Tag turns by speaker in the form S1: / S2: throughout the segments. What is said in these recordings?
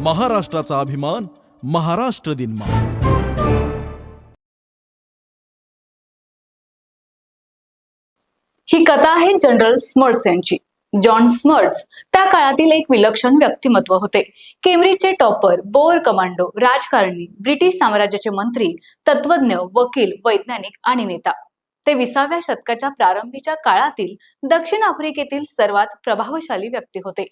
S1: महाराष्ट्राचा अभिमान, महाराष्ट्र दिन.
S2: ही कथा आहे जनरल स्मर्ट्स यांची. जॉन स्मर्ट्स त्या काळातील एक विलक्षण व्यक्तिमत्व होते. केम्ब्रिजचे टॉपर, बोअर कमांडो, राजकारणी, ब्रिटिश साम्राज्याचे मंत्री, तत्वज्ञ, वकील, वैज्ञानिक आणि नेता. ते 20व्या शतकाच्या प्रारंभीच्या काळातील दक्षिण आफ्रिकेतील सर्वात प्रभावशाली व्यक्ती होते.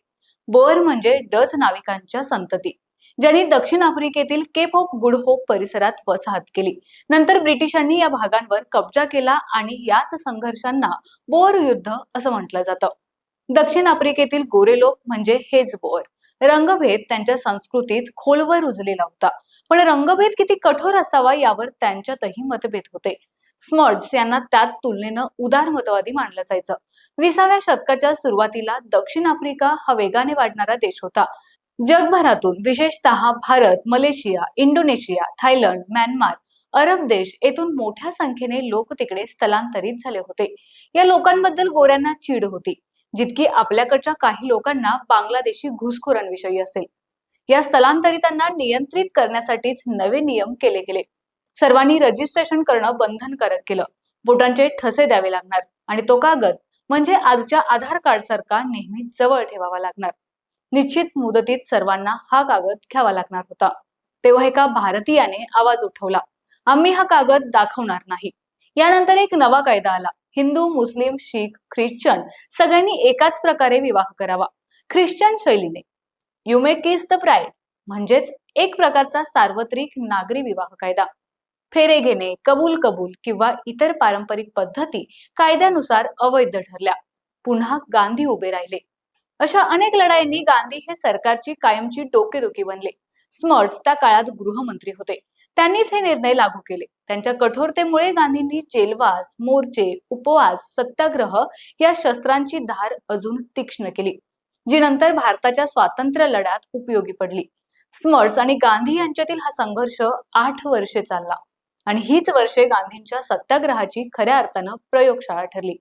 S2: बोअर म्हणजे डच नाविकांच्या संतती, ज्यांनी दक्षिण आफ्रिकेतील केप ऑफ गुड होप परिसरात वसाहत केली. नंतर ब्रिटिशांनी या भागांवर कब्जा केला आणि याच संघर्षांना बोअर युद्ध असं म्हटलं जातं. दक्षिण आफ्रिकेतील गोरे लोक म्हणजे हेच बोअर. रंगभेद त्यांच्या संस्कृतीत खोलवर रुजलेला होता, पण रंगभेद किती कठोर असावा यावर त्यांच्यातही मतभेद होते. स्मर्ट्स यांना त्यात तुलनेनं उदारमतवादी मानलं जायचं. 20व्या शतकाच्या सुरुवातीला दक्षिण आफ्रिका हा वेगाने वाढणारा देश होता. जगभरातून, विशेषतः Bharat, Malaysia, Indonesia, Thailand, Myanmar, Arab देश येथून मोठ्या संख्येने लोक तिकडे स्थलांतरित झाले होते. या लोकांबद्दल गोऱ्यांना चीड होती, जितकी आपल्याकडच्या काही लोकांना बांगलादेशी घुसखोरांविषयी असेल. या स्थलांतरितांना नियंत्रित करण्यासाठीच नवे नियम केले गेले. सर्वांनी रजिस्ट्रेशन करणं बंधनकारक केलं. बोटांचे ठसे द्यावे लागणार आणि तो कागद म्हणजे आजच्या आधार कार्ड सारखा नेहमी जवळ ठेवावा लागणार. निश्चित मुदतीत सर्वांना हा कागद घ्यावा लागणार होता. तेव्हा एका भारतीयाने आवाज उठवला, आम्ही हा कागद दाखवणार नाही. यानंतर एक नवा कायदा आला. हिंदू, मुस्लिम, शीख, ख्रिश्चन सगळ्यांनी एकाच प्रकारे विवाह करावा, ख्रिश्चन शैलीने. You may kiss the bride म्हणजेच एक प्रकारचा सार्वत्रिक नागरी विवाह कायदा. फेरे घेणे, कबूल किंवा इतर पारंपरिक पद्धती कायद्यानुसार अवैध ठरल्या. पुन्हा गांधी उभे राहिले. अशा अनेक लढाईंनी गांधी हे सरकारची कायमची डोकेदुखी बनले. स्मर्ट्स त्या काळात गृहमंत्री होते. त्यांनीच हे निर्णय लागू केले. त्यांच्या कठोरतेमुळे गांधींनी जेलवास, मोर्चे, उपवास, सत्याग्रह या शस्त्रांची धार अजून तीक्ष्ण केली, जी नंतर भारताच्या स्वातंत्र्य लढ्यात उपयोगी पडली. स्मर्ट्स आणि गांधी यांच्यातील हा संघर्ष 8 वर्षे चालला आणि हीच वर्षे गांधींच्या सत्याग्रहाची खऱ्या अर्थानं प्रयोगशाळा ठरली.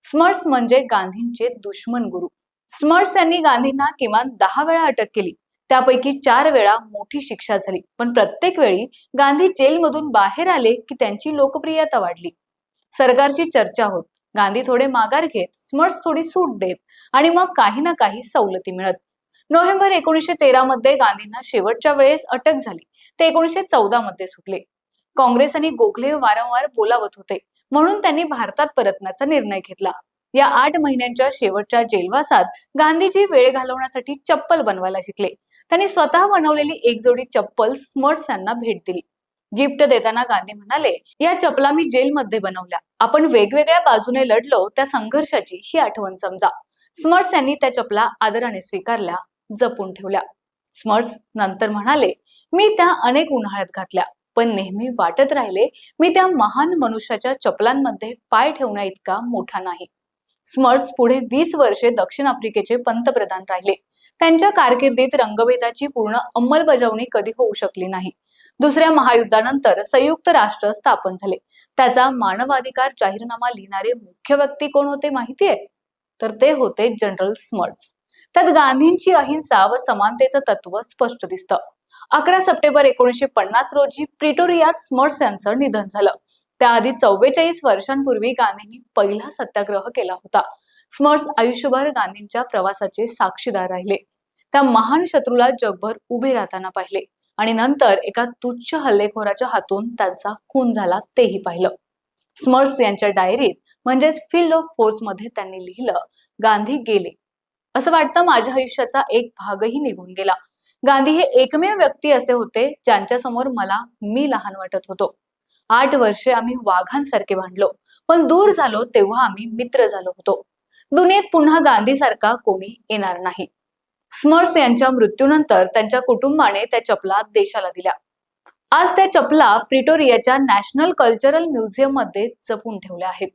S2: स्मर्ट्स म्हणजे गांधींचे दुश्मन गुरु. स्मर्ट्स यांनी गांधींना किमान 10 वेळा अटक केली. त्यापैकी 4 वेळा मोठी शिक्षा झाली, पण प्रत्येक वेळी गांधी जेलमधून बाहेर आले की त्यांची लोकप्रियता वाढली. सरकारची चर्चा होत, गांधी थोडे माघार घेत, स्मर्ट्स थोडी सूट देत आणि मग काही ना काही सवलती मिळत. नोव्हेंबर 1913 मध्ये गांधींना शेवटच्या वेळेस अटक झाली. ते 1914 मध्ये सुटले. काँग्रेस आणि गोखले वारंवार बोलावत होते, म्हणून त्यांनी भारतात परतण्याचा निर्णय घेतला. या 8 महिन्यांच्या शेवटच्या जेलवासात गांधीजी वेळ घालवण्यासाठी चप्पल बनवायला शिकले. त्यांनी स्वतः बनवलेली एक जोडी चप्पल स्मर्ट्स यांना भेट दिली. गिफ्ट देताना गांधी म्हणाले, या चपला मी जेलमध्ये बनवल्या. आपण वेगवेगळ्या बाजूने लढलो त्या संघर्षाची ही आठवण समजा. स्मर्ट्स यांनी त्या चपला आदराने स्वीकारल्या, जपून ठेवल्या. स्मर्ट्स नंतर म्हणाले, मी त्या अनेक उन्हाळ्यात घातल्या, पण नेहमी वाटत राहिले मी त्या महान मनुष्याच्या चपलांमध्ये पाय ठेवण्या इतका मोठा नाही. स्मर्ट्स पुढे 20 वर्षे दक्षिण आफ्रिकेचे पंतप्रधान राहिले. त्यांच्या कारकिर्दीत रंगभेदाची पूर्ण अंमलबजावणी कधी होऊ शकली नाही. दुसऱ्या महायुद्धानंतर संयुक्त राष्ट्र स्थापन झाले. त्याचा मानवाधिकार जाहीरनामा लिहिणारे मुख्य व्यक्ती कोण होते माहितीये? तर ते होते जनरल स्मर्ट्स. त्यात गांधींची अहिंसा व समानतेचं तत्व स्पष्ट दिसतं. 11 सप्टेंबर 1950 रोजी प्रिटोरियात स्मर्ट्स यांचं निधन झालं. त्याआधी 44 वर्षांपूर्वी गांधींनी पहिला सत्याग्रह केला होता. स्मर्ट्स आयुष्यभर गांधींच्या प्रवासाचे साक्षीदार राहिले. त्या महान शत्रूला जगभर उभे राहताना पाहिले आणि नंतर एका तुच्छ हल्लेखोराच्या हातून त्यांचा खून झाला तेही पाहिलं. स्मर्ट्स यांच्या डायरीत म्हणजेच फील्ड ऑफ फोर्स मध्ये त्यांनी लिहिलं, गांधी गेले. असं वाटतं माझ्या आयुष्याचा एक भागही निघून गेला. गांधी हे एकमेव व्यक्ती असे होते ज्यांच्या समोर मी लहान वाटत होतो. 8 वर्षे आम्ही वाघांसारखे भांडलो, पण दूर झालो तेव्हा आम्ही मित्र झालो होतो. दुनियेत पुन्हा गांधी सारखा कोणी येणार नाही. स्मर्ट्स यांच्या मृत्यूनंतर त्यांच्या कुटुंबाने त्या चपला देशाला दिल्या. आज त्या चपला प्रिटोरियाच्या नॅशनल कल्चरल म्युझियम मध्ये जपून ठेवल्या आहेत.